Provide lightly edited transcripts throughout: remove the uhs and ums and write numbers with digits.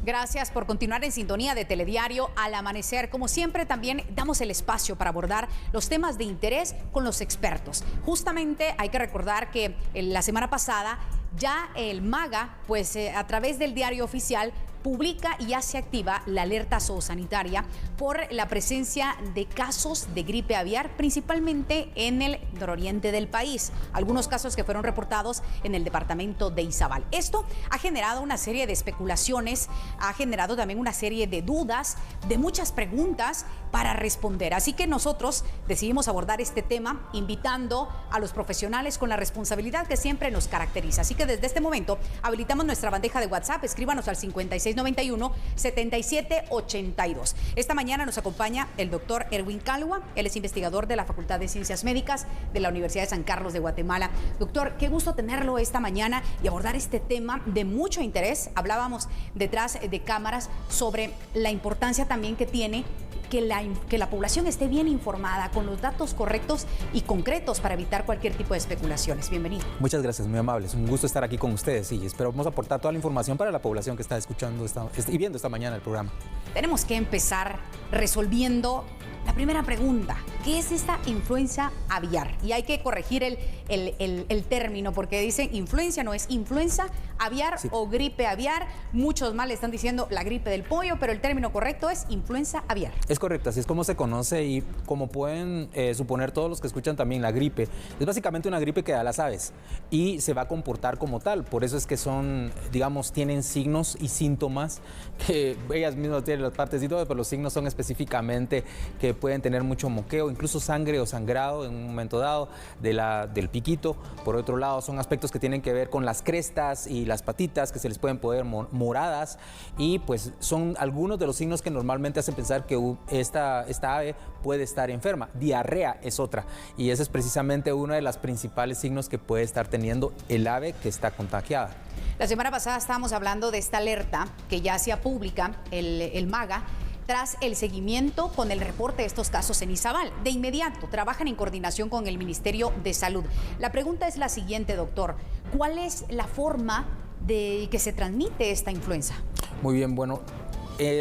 Gracias por continuar en sintonía de Telediario al Amanecer. Como siempre, también damos el espacio para abordar los temas de interés con los expertos. Justamente hay que recordar que la semana pasada ya el MAGA, pues a través del diario oficial, publica y hace activa la alerta zoosanitaria por la presencia de casos de gripe aviar, principalmente en el nororiente del país. Algunos casos que fueron reportados en el departamento de Izabal. Esto ha generado una serie de especulaciones, ha generado también una serie de dudas, de muchas preguntas para responder. Así que nosotros decidimos abordar este tema invitando a los profesionales con la responsabilidad que siempre nos caracteriza. Así que desde este momento habilitamos nuestra bandeja de WhatsApp. Escríbanos al 5691-7782. Esta mañana nos acompaña el doctor Erwin Calwa. Él es investigador de la Facultad de Ciencias Médicas de la Universidad de San Carlos de Guatemala. Doctor, qué gusto tenerlo esta mañana y abordar este tema de mucho interés. Hablábamos detrás de cámaras sobre la importancia también que tiene que la población esté bien informada, con los datos correctos y concretos para evitar cualquier tipo de especulaciones. Bienvenido. Muchas gracias, muy amables. Un gusto estar aquí con ustedes y esperamos aportar toda la información para la población que está escuchando y viendo esta mañana el programa. Tenemos que empezar resolviendo la primera pregunta. ¿Qué es esta influenza aviar? Y hay que corregir el término, porque dicen influencia, no es influenza aviar o gripe aviar. Muchos más le están diciendo la gripe del pollo, pero el término correcto es influenza aviar. Es correcto, así es como se conoce y como pueden suponer todos los que escuchan también, la gripe es básicamente una gripe que da a las aves y se va a comportar como tal. Por eso es que son, digamos, tienen signos y síntomas que ellas mismas tienen las partes y todo, pero los signos son específicamente que pueden tener mucho moqueo, incluso sangre o sangrado en un momento dado del piquito. Por otro lado, son aspectos que tienen que ver con las crestas y las patitas, que se les pueden poner moradas, y pues son algunos de los signos que normalmente hacen pensar que esta ave puede estar enferma. Diarrea es otra, y ese es precisamente uno de los principales signos que puede estar teniendo el ave que está contagiada. La semana pasada estábamos hablando de esta alerta que ya hacía pública el MAGA, tras el seguimiento con el reporte de estos casos en Izabal. De inmediato trabajan en coordinación con el Ministerio de Salud. La pregunta es la siguiente, doctor. ¿Cuál es la forma de que se transmite esta influenza? Muy bien, bueno.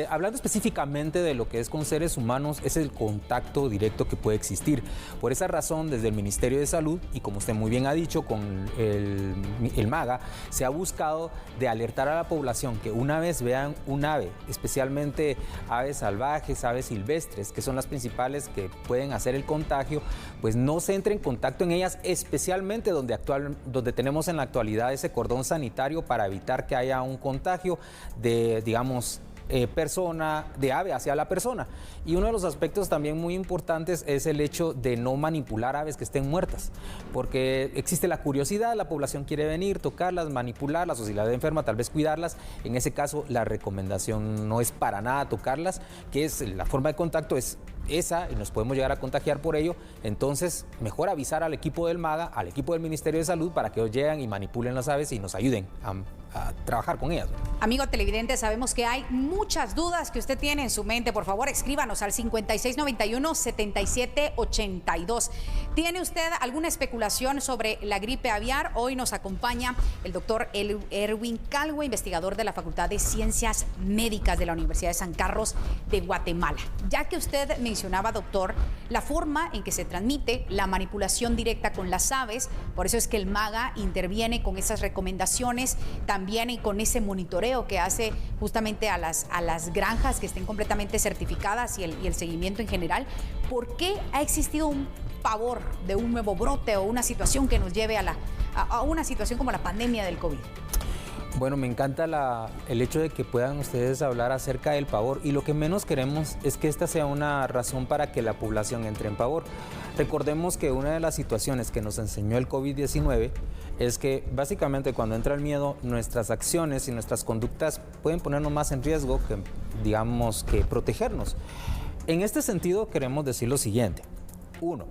Hablando específicamente de lo que es con seres humanos, es el contacto directo que puede existir. Por esa razón, desde el Ministerio de Salud, y como usted muy bien ha dicho, con el MAGA, se ha buscado de alertar a la población que una vez vean un ave, especialmente aves salvajes, aves silvestres, que son las principales que pueden hacer el contagio, pues no se entre en contacto en ellas, especialmente donde tenemos en la actualidad ese cordón sanitario para evitar que haya un contagio de, digamos, persona, de ave hacia la persona. Y uno de los aspectos también muy importantes es el hecho de no manipular aves que estén muertas, porque existe la curiosidad, la población quiere venir, tocarlas, manipularlas, o si la ve enferma, tal vez cuidarlas. En ese caso, la recomendación no es para nada tocarlas, que es la forma de contacto es esa, y nos podemos llegar a contagiar por ello. Entonces, mejor avisar al equipo del MAGA, al equipo del Ministerio de Salud, para que ellos lleguen y manipulen las aves y nos ayuden a trabajar con ellas. Amigo televidente, sabemos que hay muchas dudas que usted tiene en su mente. Por favor, escríbanos al 5691-7782. ¿Tiene usted alguna especulación sobre la gripe aviar? Hoy nos acompaña el doctor Erwin Calwa, investigador de la Facultad de Ciencias Médicas de la Universidad de San Carlos de Guatemala. Ya que usted mencionaba, doctor, la forma en que se transmite la manipulación directa con las aves, por eso es que el MAGA interviene con esas recomendaciones, también y con ese monitoreo que hace justamente a las granjas que estén completamente certificadas y el seguimiento en general. ¿Por qué ha existido un pavor de un nuevo brote o una situación que nos lleve a una situación como la pandemia del COVID? Bueno, me encanta el hecho de que puedan ustedes hablar acerca del pavor, y lo que menos queremos es que esta sea una razón para que la población entre en pavor. Recordemos que una de las situaciones que nos enseñó el COVID-19 es que básicamente cuando entra el miedo, nuestras acciones y nuestras conductas pueden ponernos más en riesgo que, digamos, que protegernos. En este sentido, queremos decir lo siguiente. Uno,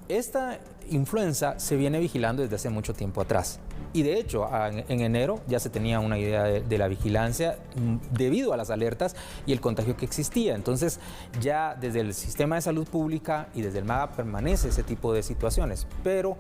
esta influenza se viene vigilando desde hace mucho tiempo atrás. Y de hecho, en enero ya se tenía una idea de la vigilancia debido a las alertas y el contagio que existía. Entonces, ya desde el sistema de salud pública y desde el MAGA permanece ese tipo de situaciones. Pero,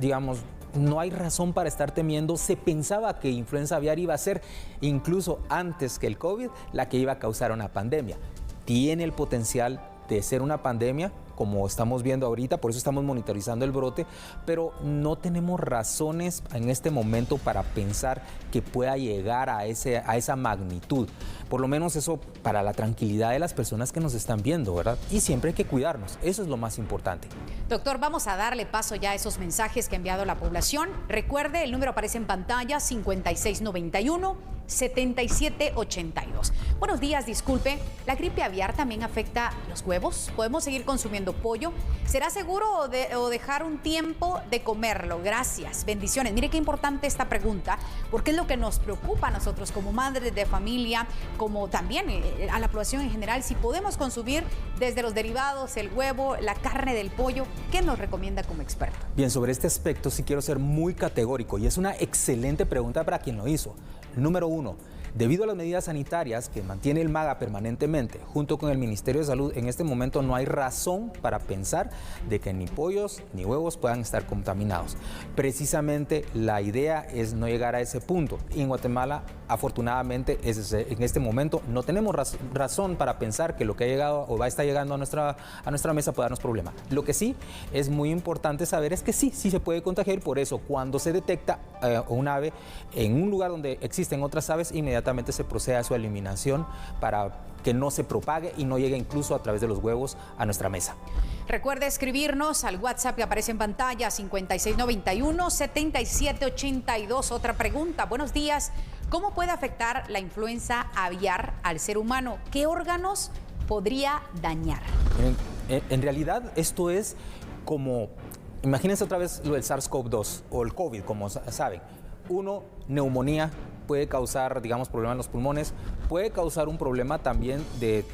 digamos, no hay razón para estar temiendo. Se pensaba que influenza aviar iba a ser, incluso antes que el COVID, la que iba a causar una pandemia. Tiene el potencial de ser una pandemia, como estamos viendo ahorita, por eso estamos monitorizando el brote, pero no tenemos razones en este momento para pensar que pueda llegar a esa magnitud. Por lo menos eso para la tranquilidad de las personas que nos están viendo, ¿verdad? Y siempre hay que cuidarnos, eso es lo más importante. Doctor, vamos a darle paso ya a esos mensajes que ha enviado la población. Recuerde, el número aparece en pantalla, 5691-7782. Buenos días, disculpe, ¿la gripe aviar también afecta los huevos? ¿Podemos seguir consumiendo pollo? ¿Será seguro o dejar un tiempo de comerlo? Gracias, bendiciones. Mire qué importante esta pregunta, porque es lo que nos preocupa a nosotros como madres de familia, como también a la población en general, si podemos consumir desde los derivados, el huevo, la carne del pollo. ¿Qué nos recomienda como experto? Bien, sobre este aspecto sí quiero ser muy categórico y es una excelente pregunta para quien lo hizo. Número 1, debido a las medidas sanitarias que mantiene el MAGA permanentemente, junto con el Ministerio de Salud, en este momento no hay razón para pensar de que ni pollos ni huevos puedan estar contaminados. Precisamente la idea es no llegar a ese punto. Y en Guatemala, afortunadamente, en este momento no tenemos razón para pensar que lo que ha llegado o va a estar llegando a nuestra mesa puede darnos problema. Lo que sí es muy importante saber es que sí se puede contagiar. Por eso, cuando se detecta un ave en un lugar donde existen otras aves, inmediatamente se procede a su eliminación para que no se propague y no llegue incluso a través de los huevos a nuestra mesa. Recuerde escribirnos al WhatsApp que aparece en pantalla, 5691-7782. Otra pregunta, buenos días, ¿cómo puede afectar la influenza aviar al ser humano? ¿Qué órganos podría dañar? En realidad esto es como, imagínense otra vez lo del SARS-CoV-2 o el COVID, como saben. Uno, neumonía, puede causar, digamos, problemas en los pulmones, puede causar un problema también de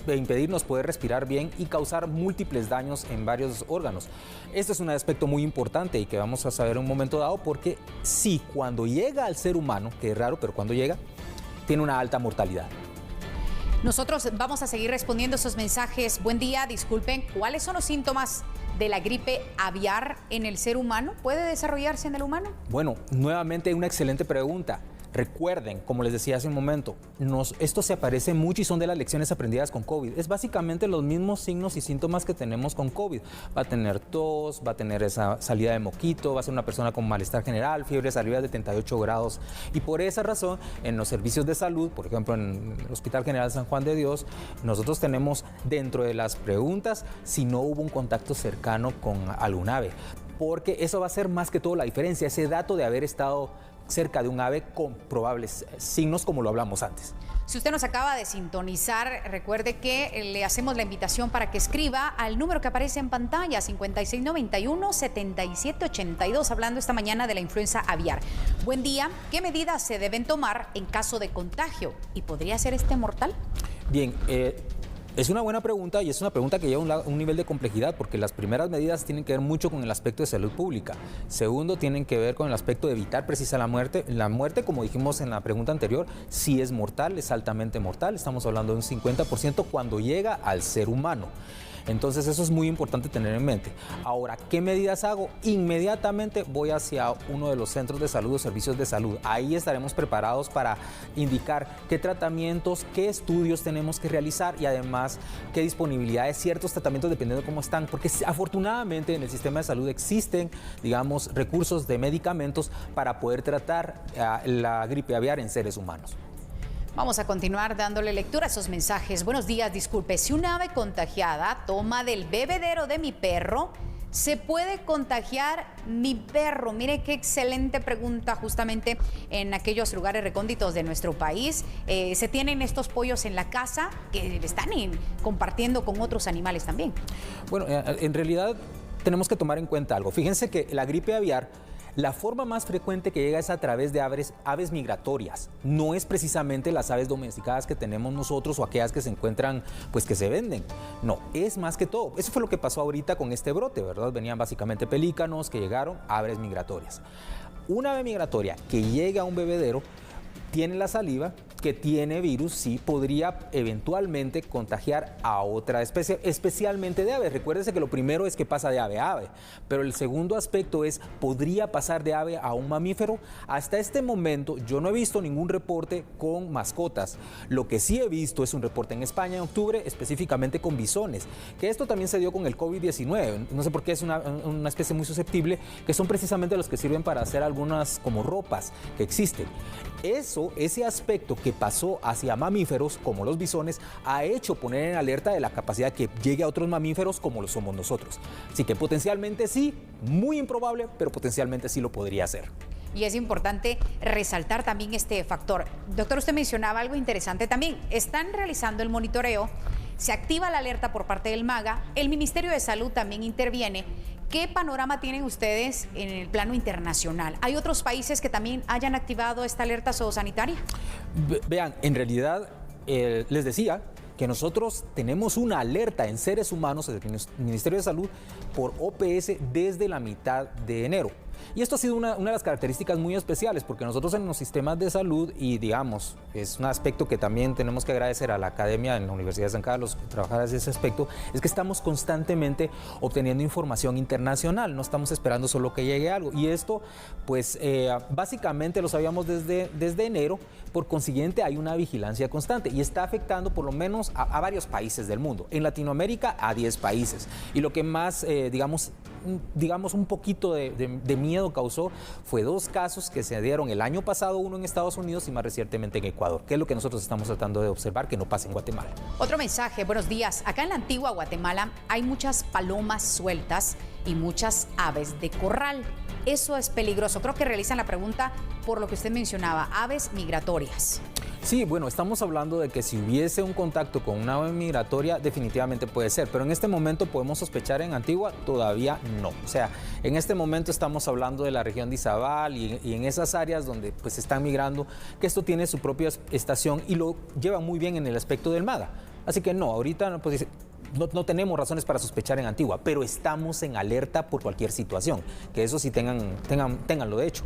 impedirnos poder respirar bien y causar múltiples daños en varios órganos. Este es un aspecto muy importante y que vamos a saber en un momento dado, porque sí, cuando llega al ser humano, que es raro, pero cuando llega, tiene una alta mortalidad. Nosotros vamos a seguir respondiendo esos mensajes. Buen día, disculpen, ¿cuáles son los síntomas de la gripe aviar en el ser humano? ¿Puede desarrollarse en el humano? Bueno, nuevamente una excelente pregunta. Recuerden, como les decía hace un momento, esto se aparece mucho y son de las lecciones aprendidas con COVID. Es básicamente los mismos signos y síntomas que tenemos con COVID. Va a tener tos, va a tener esa salida de moquito, va a ser una persona con malestar general, fiebres arriba de 38 grados. Y por esa razón, en los servicios de salud, por ejemplo, en el Hospital General San Juan de Dios, nosotros tenemos dentro de las preguntas si no hubo un contacto cercano con algún ave. Porque eso va a ser más que todo la diferencia, ese dato de haber estado cerca de un ave con probables signos, como lo hablamos antes. Si usted nos acaba de sintonizar, recuerde que le hacemos la invitación para que escriba al número que aparece en pantalla, 5691-7782, hablando esta mañana de la influenza aviar. Buen día, ¿qué medidas se deben tomar en caso de contagio? ¿Y podría ser mortal? Bien, es una buena pregunta y es una pregunta que lleva un nivel de complejidad, porque las primeras medidas tienen que ver mucho con el aspecto de salud pública. Segundo, tienen que ver con el aspecto de evitar precisa la muerte. La muerte, como dijimos en la pregunta anterior, sí es mortal, es altamente mortal. Estamos hablando de un 50% cuando llega al ser humano. Entonces eso es muy importante tener en mente. Ahora, ¿qué medidas hago? Inmediatamente voy hacia uno de los centros de salud o servicios de salud. Ahí estaremos preparados para indicar qué tratamientos, qué estudios tenemos que realizar y además qué disponibilidad de ciertos tratamientos dependiendo de cómo están. Porque afortunadamente en el sistema de salud existen, digamos, recursos de medicamentos para poder tratar la gripe aviar en seres humanos. Vamos a continuar dándole lectura a esos mensajes. Buenos días, disculpe, si una ave contagiada toma del bebedero de mi perro, ¿se puede contagiar mi perro? Mire qué excelente pregunta, justamente en aquellos lugares recónditos de nuestro país. Se tienen estos pollos en la casa que están compartiendo con otros animales también. Bueno, en realidad tenemos que tomar en cuenta algo. Fíjense que la gripe aviar, la forma más frecuente que llega es a través de aves migratorias. No es precisamente las aves domesticadas que tenemos nosotros o aquellas que se encuentran, pues que se venden. No, es más que todo. Eso fue lo que pasó ahorita con este brote, ¿verdad? Venían básicamente pelícanos que llegaron, aves migratorias. Una ave migratoria que llega a un bebedero tiene la saliva, que tiene virus, sí podría eventualmente contagiar a otra especie, especialmente de aves. Recuérdese que lo primero es que pasa de ave a ave, pero el segundo aspecto es, ¿podría pasar de ave a un mamífero? Hasta este momento yo no he visto ningún reporte con mascotas. Lo que sí he visto es un reporte en España en octubre, específicamente con bisones, que esto también se dio con el COVID-19. No sé por qué es una especie muy susceptible, que son precisamente los que sirven para hacer algunas como ropas que existen. Ese aspecto que pasó hacia mamíferos como los bisones ha hecho poner en alerta de la capacidad que llegue a otros mamíferos como lo somos nosotros. Así que potencialmente sí, muy improbable, pero potencialmente sí lo podría hacer. Y es importante resaltar también este factor. Doctor, usted mencionaba algo interesante también. Están realizando el monitoreo, se activa la alerta por parte del MAGA, el Ministerio de Salud también interviene. ¿Qué panorama tienen ustedes en el plano internacional? ¿Hay otros países que también hayan activado esta alerta zoosanitaria? Vean, en realidad, les decía que nosotros tenemos una alerta en seres humanos desde el Ministerio de Salud por OPS desde la mitad de enero. Y esto ha sido una de las características muy especiales, porque nosotros en los sistemas de salud, y digamos, es un aspecto que también tenemos que agradecer a la academia en la Universidad de San Carlos, trabajar de ese aspecto, es que estamos constantemente obteniendo información internacional, no estamos esperando solo que llegue algo. Y esto, pues, básicamente lo sabíamos desde enero, por consiguiente hay una vigilancia constante y está afectando por lo menos a varios países del mundo. En Latinoamérica a 10 países. Y lo que más, digamos un poquito de miedo causó fue 2 casos que se dieron el año pasado, uno en Estados Unidos y más recientemente en Ecuador, que es lo que nosotros estamos tratando de observar que no pase en Guatemala. Otro mensaje, buenos días. Acá en la antigua Guatemala hay muchas palomas sueltas y muchas aves de corral. Eso es peligroso. Creo que realizan la pregunta por lo que usted mencionaba, aves migratorias. Sí, bueno, estamos hablando de que si hubiese un contacto con una ave migratoria, definitivamente puede ser, pero en este momento podemos sospechar en Antigua, todavía no. O sea, en este momento estamos hablando de la región de Izabal y en esas áreas donde pues están migrando, que esto tiene su propia estación y lo lleva muy bien en el aspecto del MAGA. Así que no, ahorita pues, no tenemos razones para sospechar en Antigua, pero estamos en alerta por cualquier situación, que eso sí tenganlo de hecho.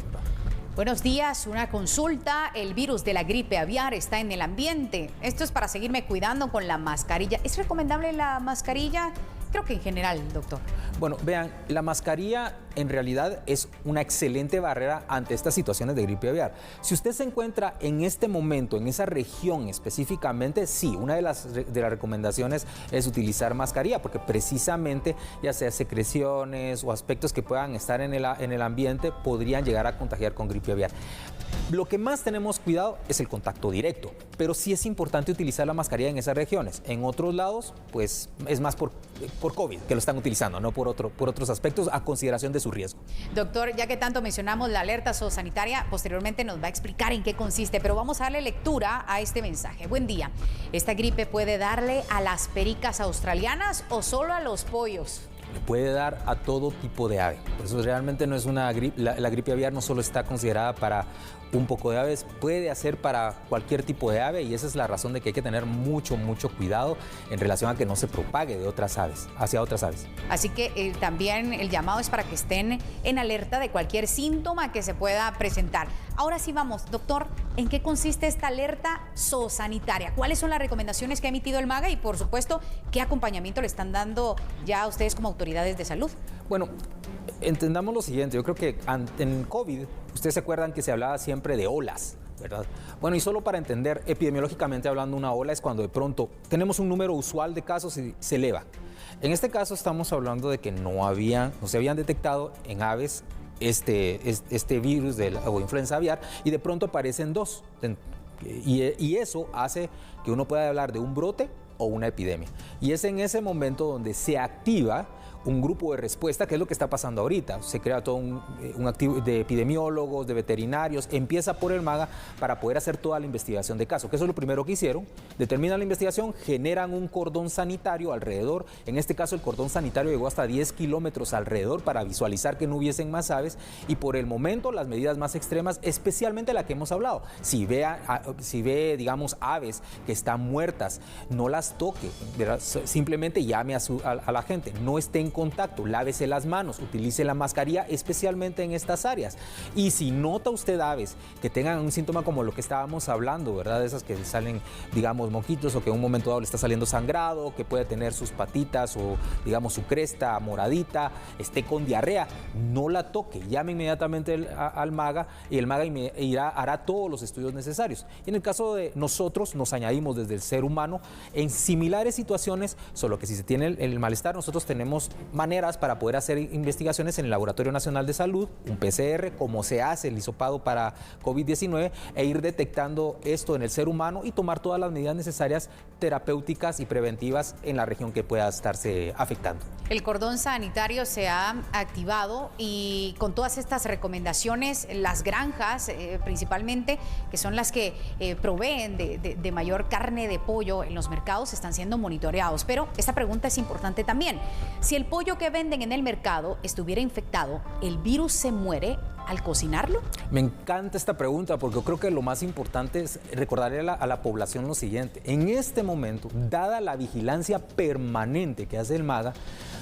Buenos días, una consulta. El virus de la gripe aviar está en el ambiente. Esto es para seguirme cuidando con la mascarilla. ¿Es recomendable la mascarilla? Creo que en general, doctor. Bueno, vean, la mascarilla en realidad es una excelente barrera ante estas situaciones de gripe aviar. Si usted se encuentra en este momento, en esa región específicamente, sí, una de las recomendaciones es utilizar mascarilla, porque precisamente ya sea secreciones o aspectos que puedan estar en el ambiente podrían llegar a contagiar con gripe aviar. Lo que más tenemos cuidado es el contacto directo, pero sí es importante utilizar la mascarilla en esas regiones. En otros lados, pues es más por COVID que lo están utilizando, no por otros aspectos a consideración de su riesgo. Doctor, ya que tanto mencionamos la alerta zoosanitaria, posteriormente nos va a explicar en qué consiste, pero vamos a darle lectura a este mensaje. Buen día. ¿Esta gripe puede darle a las pericas australianas o solo a los pollos? Le puede dar a todo tipo de ave. Por eso realmente no es una gripe, la gripe aviar no solo está considerada para un poco de aves, puede hacer para cualquier tipo de ave y esa es la razón de que hay que tener mucho cuidado en relación a que no se propague de otras aves, hacia otras aves. Así que también el llamado es para que estén en alerta de cualquier síntoma que se pueda presentar. Ahora sí vamos, doctor, ¿en qué consiste esta alerta zoosanitaria? ¿Cuáles son las recomendaciones que ha emitido el MAGA y, por supuesto, qué acompañamiento le están dando ya a ustedes como autoridades de salud? Bueno, entendamos lo siguiente, yo creo que en COVID, ustedes se acuerdan que se hablaba siempre de olas, ¿verdad? Bueno, y solo para entender, epidemiológicamente hablando, una ola es cuando de pronto tenemos un número usual de casos y se eleva. En este caso estamos hablando de que no se habían detectado en aves este virus o influenza aviar y de pronto aparecen 2. Y eso hace que uno pueda hablar de un brote o una epidemia. Y es en ese momento donde se activa un grupo de respuesta, que es lo que está pasando ahorita. Se crea todo un activo de epidemiólogos, de veterinarios, empieza por el MAGA para poder hacer toda la investigación de caso, que eso es lo primero que hicieron. Determinan la investigación, generan un cordón sanitario alrededor. En este caso el cordón sanitario llegó hasta 10 kilómetros alrededor para visualizar que no hubiesen más aves y por el momento las medidas más extremas, especialmente la que hemos hablado. Si ve, digamos, aves que están muertas, no las toque, ¿verdad? Simplemente llame a la gente, no estén en contacto, lávese las manos, utilice la mascarilla, especialmente en estas áreas. Y si nota usted aves que tengan un síntoma como lo que estábamos hablando, ¿verdad? De esas que salen, digamos, moquitos, o que en un momento dado le está saliendo sangrado, que puede tener sus patitas o, digamos, su cresta moradita, esté con diarrea, no la toque, llame inmediatamente al MAGA y el MAGA hará todos los estudios necesarios. Y en el caso de nosotros, nos añadimos desde el ser humano en similares situaciones, solo que si se tiene el malestar, nosotros tenemos maneras para poder hacer investigaciones en el Laboratorio Nacional de Salud, un PCR, como se hace el hisopado para COVID-19, e ir detectando esto en el ser humano y tomar todas las medidas necesarias terapéuticas y preventivas en la región que pueda estarse afectando. El cordón sanitario se ha activado y con todas estas recomendaciones, las granjas principalmente, que son las que proveen de mayor carne de pollo en los mercados, están siendo monitoreados. Pero esta pregunta es importante también. Si el pollo que venden en el mercado estuviera infectado, ¿el virus se muere al cocinarlo? Me encanta esta pregunta porque creo que lo más importante es recordarle a la población lo siguiente. En este momento, dada la vigilancia permanente que hace el MAGA,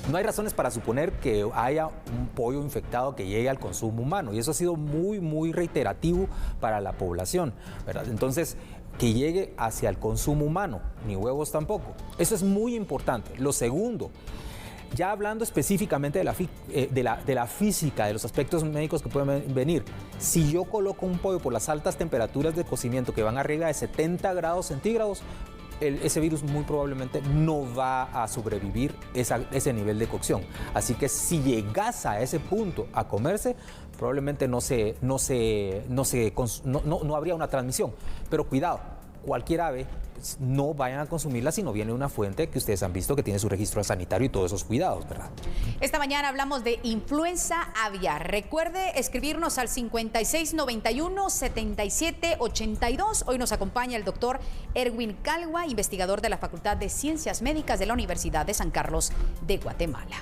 no hay razones para suponer que haya un pollo infectado que llegue al consumo humano, y eso ha sido muy reiterativo para la población, ¿verdad? Entonces, que llegue hacia el consumo humano, ni huevos tampoco. Eso es muy importante. Lo segundo, ya hablando específicamente de la física, de los aspectos médicos que pueden venir, si yo coloco un pollo por las altas temperaturas de cocimiento que van arriba de 70 grados centígrados, ese virus muy probablemente no va a sobrevivir ese nivel de cocción. Así que si llegase a ese punto a comerse, probablemente no habría una transmisión. Pero cuidado, cualquier ave, no vayan a consumirla si no viene de una fuente que ustedes han visto que tiene su registro sanitario y todos esos cuidados, ¿verdad? Esta mañana hablamos de influenza aviar. Recuerde escribirnos al 5691-7782. Hoy nos acompaña el doctor Erwin Calwa, investigador de la Facultad de Ciencias Médicas de la Universidad de San Carlos de Guatemala.